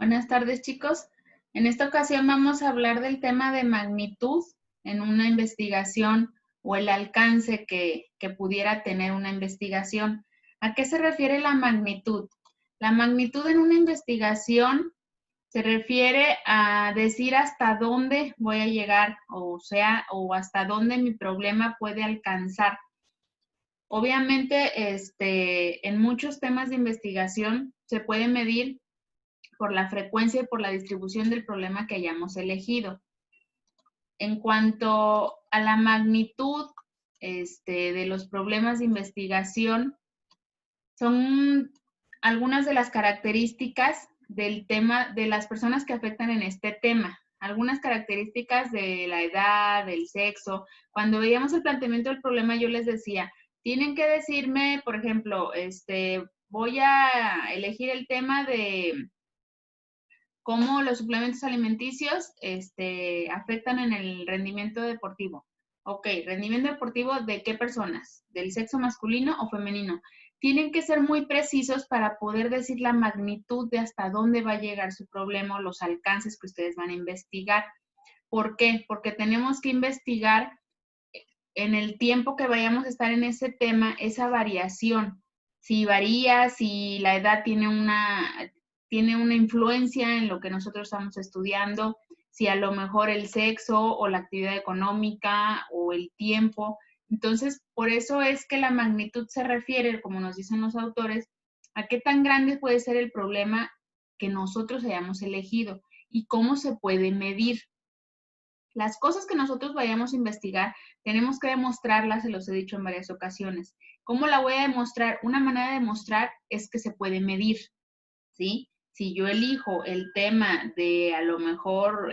Buenas tardes, chicos. En esta ocasión vamos a hablar del tema de magnitud en una investigación o el alcance que pudiera tener una investigación. ¿A qué se refiere la magnitud? La magnitud en una investigación se refiere a decir hasta dónde voy a llegar, o hasta dónde mi problema puede alcanzar. Obviamente, en muchos temas de investigación se puede medir por la frecuencia y por la distribución del problema que hayamos elegido. En cuanto a la magnitud de los problemas de investigación, son algunas de las características del tema de las personas que afectan en este tema. Algunas características de la edad, del sexo. Cuando veíamos el planteamiento del problema, yo les decía, tienen que decirme, por ejemplo, voy a elegir el tema de cómo los suplementos alimenticios afectan en el rendimiento deportivo. Ok, rendimiento deportivo de qué personas, del sexo masculino o femenino. Tienen que ser muy precisos para poder decir la magnitud de hasta dónde va a llegar su problema o los alcances que ustedes van a investigar. ¿Por qué? Porque tenemos que investigar en el tiempo que vayamos a estar en ese tema, esa variación. Si varía, si la edad tiene una influencia en lo que nosotros estamos estudiando, si a lo mejor el sexo o la actividad económica o el tiempo. Entonces, por eso es que la magnitud se refiere, como nos dicen los autores, a qué tan grande puede ser el problema que nosotros hayamos elegido y cómo se puede medir. Las cosas que nosotros vayamos a investigar, tenemos que demostrarlas, se los he dicho en varias ocasiones. ¿Cómo la voy a demostrar? Una manera de demostrar es que se puede medir, ¿sí? Si yo elijo el tema de a lo mejor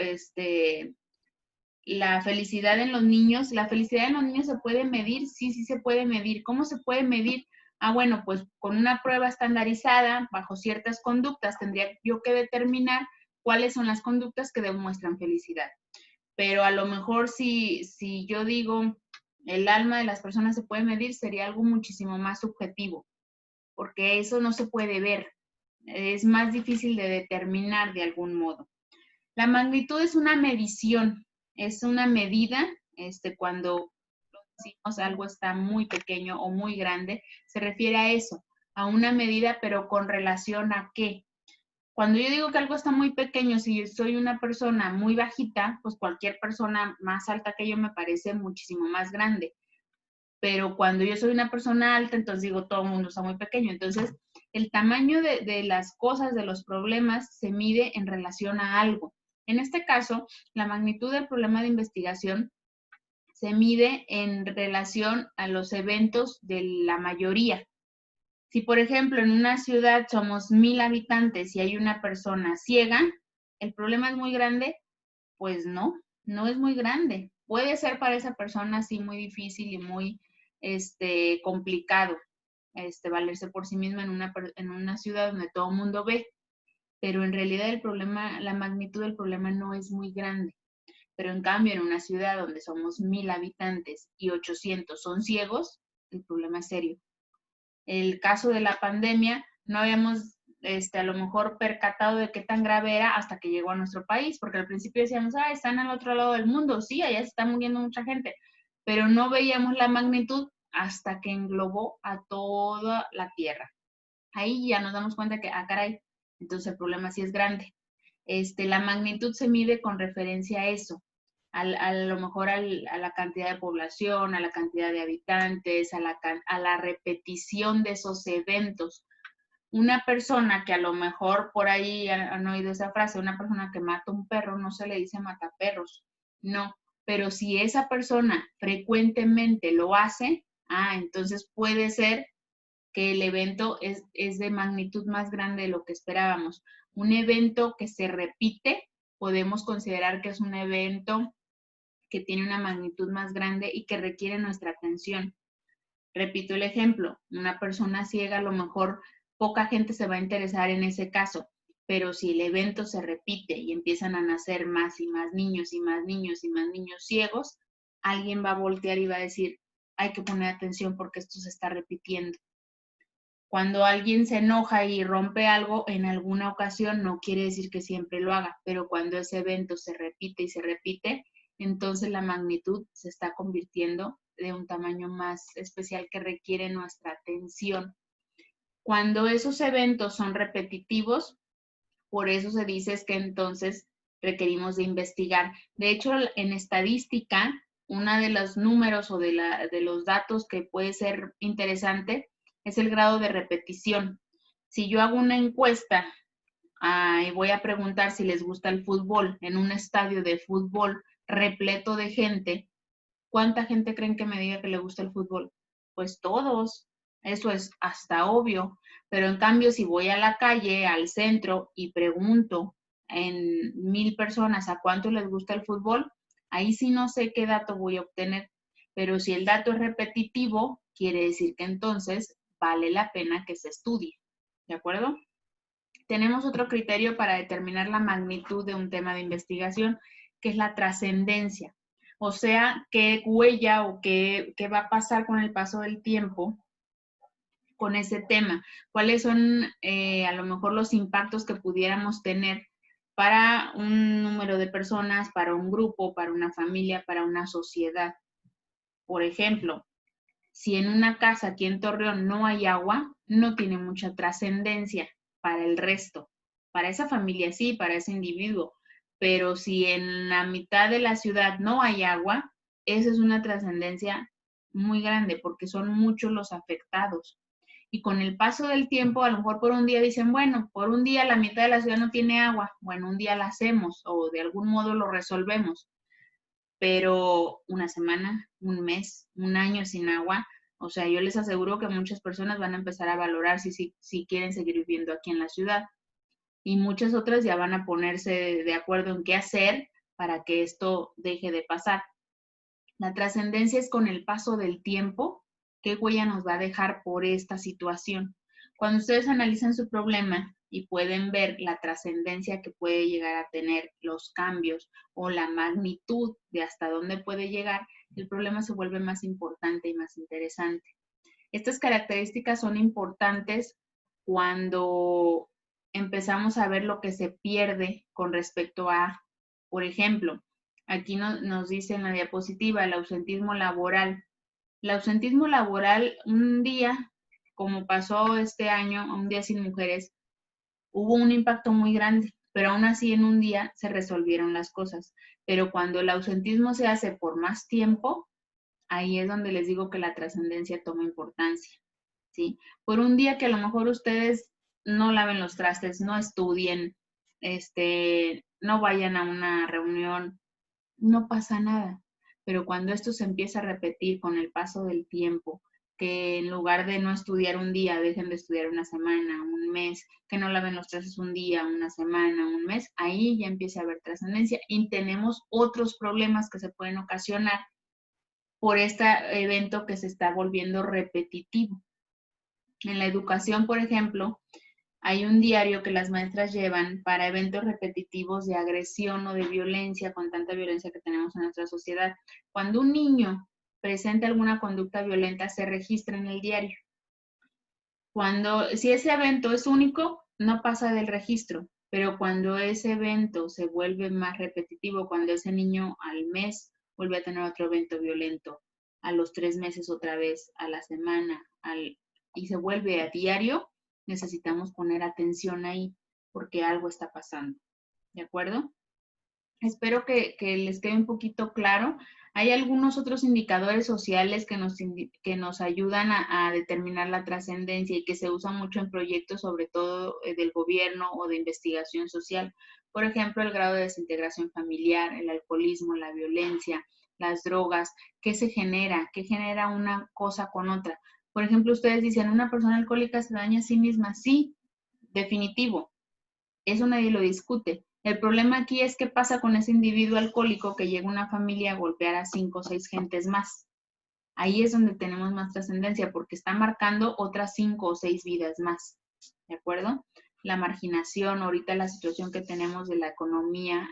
la felicidad en los niños, ¿la felicidad en los niños se puede medir? Sí, sí se puede medir. ¿Cómo se puede medir? Ah, bueno, pues con una prueba estandarizada, bajo ciertas conductas, tendría yo que determinar cuáles son las conductas que demuestran felicidad. Pero a lo mejor si yo digo el alma de las personas se puede medir, sería algo muchísimo más subjetivo, porque eso no se puede ver, es más difícil de determinar de algún modo. La magnitud es una medición, es una medida, cuando decimos algo está muy pequeño o muy grande, se refiere a eso, a una medida, pero con relación a qué. Cuando yo digo que algo está muy pequeño, si yo soy una persona muy bajita, pues cualquier persona más alta que yo me parece muchísimo más grande. Pero cuando yo soy una persona alta, entonces digo, todo el mundo está muy pequeño. Entonces, el tamaño de las cosas, de los problemas, se mide en relación a algo. En este caso, la magnitud del problema de investigación se mide en relación a los eventos de la mayoría. Si, por ejemplo, en una ciudad somos 1000 habitantes y hay una persona ciega, ¿el problema es muy grande? Pues no, no es muy grande. Puede ser para esa persona así muy difícil y muy complicado valerse por sí misma en una ciudad donde todo el mundo ve, pero en realidad el problema, la magnitud del problema no es muy grande. Pero en cambio, en una ciudad donde somos 1000 habitantes y 800 son ciegos, el problema es serio. El caso de la pandemia, no habíamos a lo mejor percatado de qué tan grave era hasta que llegó a nuestro país, porque al principio decíamos, ah, están al otro lado del mundo, sí, allá se está muriendo mucha gente, pero no veíamos la magnitud hasta que englobó a toda la Tierra. Ahí ya nos damos cuenta que, ah, caray, entonces el problema sí es grande. La magnitud se mide con referencia a eso, a lo mejor a la cantidad de población, a la cantidad de habitantes, a la repetición de esos eventos. Una persona que a lo mejor por ahí han oído esa frase, una persona que mata un perro no se le dice mataperros, no, pero si esa persona frecuentemente lo hace, entonces puede ser que el evento es de magnitud más grande de lo que esperábamos. Un evento que se repite, podemos considerar que es un evento que tiene una magnitud más grande y que requiere nuestra atención. Repito el ejemplo, una persona ciega, a lo mejor poca gente se va a interesar en ese caso, pero si el evento se repite y empiezan a nacer más y más niños y más niños y más niños ciegos, alguien va a voltear y va a decir, hay que poner atención porque esto se está repitiendo. Cuando alguien se enoja y rompe algo en alguna ocasión, no quiere decir que siempre lo haga, pero cuando ese evento se repite y se repite, entonces la magnitud se está convirtiendo de un tamaño más especial que requiere nuestra atención. Cuando esos eventos son repetitivos, por eso se dice es que entonces requerimos de investigar. De hecho, en estadística, uno de los números o de los datos que puede ser interesante es el grado de repetición. Si yo hago una encuesta y voy a preguntar si les gusta el fútbol en un estadio de fútbol repleto de gente, ¿cuánta gente creen que me diga que le gusta el fútbol? Pues todos. Eso es hasta obvio. Pero en cambio, si voy a la calle, al centro, y pregunto en 1000 personas a cuánto les gusta el fútbol, ahí sí no sé qué dato voy a obtener. Pero si el dato es repetitivo, quiere decir que entonces vale la pena que se estudie. ¿De acuerdo? Tenemos otro criterio para determinar la magnitud de un tema de investigación, que es la trascendencia. O sea, qué huella o qué va a pasar con el paso del tiempo con ese tema. ¿Cuáles son a lo mejor los impactos que pudiéramos tener para un número de personas, para un grupo, para una familia, para una sociedad? Por ejemplo, si en una casa aquí en Torreón no hay agua, no tiene mucha trascendencia para el resto. Para esa familia sí, para ese individuo. Pero si en la mitad de la ciudad no hay agua, esa es una trascendencia muy grande porque son muchos los afectados. Y con el paso del tiempo, a lo mejor por un día dicen, bueno, por un día la mitad de la ciudad no tiene agua. Bueno, un día la hacemos o de algún modo lo resolvemos, pero una semana, un mes, un año sin agua, o sea, yo les aseguro que muchas personas van a empezar a valorar si quieren seguir viviendo aquí en la ciudad. Y muchas otras ya van a ponerse de acuerdo en qué hacer para que esto deje de pasar. La trascendencia es con el paso del tiempo, qué huella nos va a dejar por esta situación. Cuando ustedes analizan su problema y pueden ver la trascendencia que puede llegar a tener los cambios o la magnitud de hasta dónde puede llegar, el problema se vuelve más importante y más interesante. Estas características son importantes cuando empezamos a ver lo que se pierde con respecto a, por ejemplo, aquí nos dice en la diapositiva el ausentismo laboral. El ausentismo laboral, un día, como pasó este año, un día sin mujeres, hubo un impacto muy grande, pero aún así en un día se resolvieron las cosas. Pero cuando el ausentismo se hace por más tiempo, ahí es donde les digo que la trascendencia toma importancia, ¿sí? Por un día que a lo mejor ustedes no laven los trastes, no estudien, no vayan a una reunión, no pasa nada. Pero cuando esto se empieza a repetir con el paso del tiempo, que en lugar de no estudiar un día, dejen de estudiar una semana, un mes, que no laven los trastes un día, una semana, un mes, ahí ya empieza a haber trascendencia y tenemos otros problemas que se pueden ocasionar por este evento que se está volviendo repetitivo. En la educación, por ejemplo, hay un diario que las maestras llevan para eventos repetitivos de agresión o de violencia, con tanta violencia que tenemos en nuestra sociedad. Cuando un niño presenta alguna conducta violenta, se registra en el diario. Si ese evento es único, no pasa del registro, pero cuando ese evento se vuelve más repetitivo, cuando ese niño al mes vuelve a tener otro evento violento, a los 3 meses otra vez, a la semana, y se vuelve a diario, necesitamos poner atención ahí porque algo está pasando. ¿De acuerdo? Espero que les quede un poquito claro. Hay algunos otros indicadores sociales que nos ayudan a determinar la trascendencia y que se usan mucho en proyectos, sobre todo del gobierno o de investigación social. Por ejemplo, el grado de desintegración familiar, el alcoholismo, la violencia, las drogas, ¿qué se genera? ¿Qué genera una cosa con otra? Por ejemplo, ustedes dicen, ¿una persona alcohólica se daña a sí misma? Sí, definitivo. Eso nadie lo discute. El problema aquí es qué pasa con ese individuo alcohólico que llega a una familia a golpear a 5 o 6 gentes más. Ahí es donde tenemos más trascendencia porque está marcando otras 5 o 6 vidas más. ¿De acuerdo? La marginación, ahorita la situación que tenemos de la economía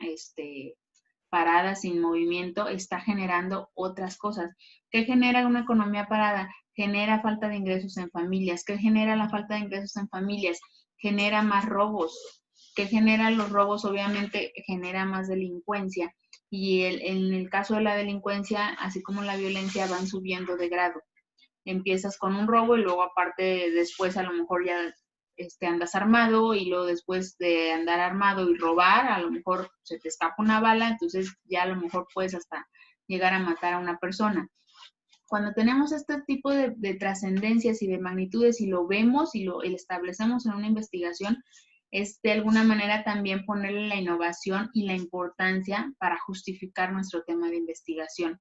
parada, sin movimiento, está generando otras cosas. ¿Qué genera una economía parada? genera falta de ingresos en familias. ¿Qué genera la falta de ingresos en familias? Genera más robos. ¿Qué generan los robos? Obviamente genera más delincuencia. Y en el caso de la delincuencia, así como la violencia, van subiendo de grado. Empiezas con un robo y luego aparte después a lo mejor ya andas armado y luego después de andar armado y robar, a lo mejor se te escapa una bala, entonces ya a lo mejor puedes hasta llegar a matar a una persona. Cuando tenemos este tipo de trascendencias y de magnitudes y lo vemos y lo establecemos en una investigación, es de alguna manera también ponerle la innovación y la importancia para justificar nuestro tema de investigación.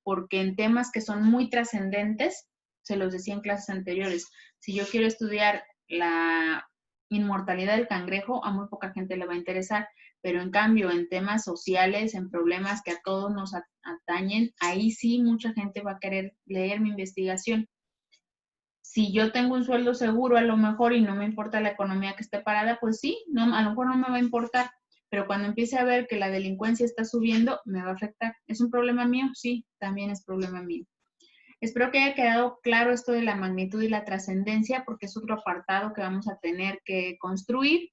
Porque en temas que son muy trascendentes, se los decía en clases anteriores, si yo quiero estudiar la inmortalidad del cangrejo, a muy poca gente le va a interesar, pero en cambio en temas sociales, en problemas que a todos nos atañen, ahí sí mucha gente va a querer leer mi investigación. Si yo tengo un sueldo seguro a lo mejor y no me importa la economía que esté parada, pues sí, no, a lo mejor no me va a importar, pero cuando empiece a ver que la delincuencia está subiendo, me va a afectar. ¿Es un problema mío? Sí, también es problema mío. Espero que haya quedado claro esto de la magnitud y la trascendencia, porque es otro apartado que vamos a tener que construir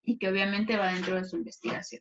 y que obviamente va dentro de su investigación.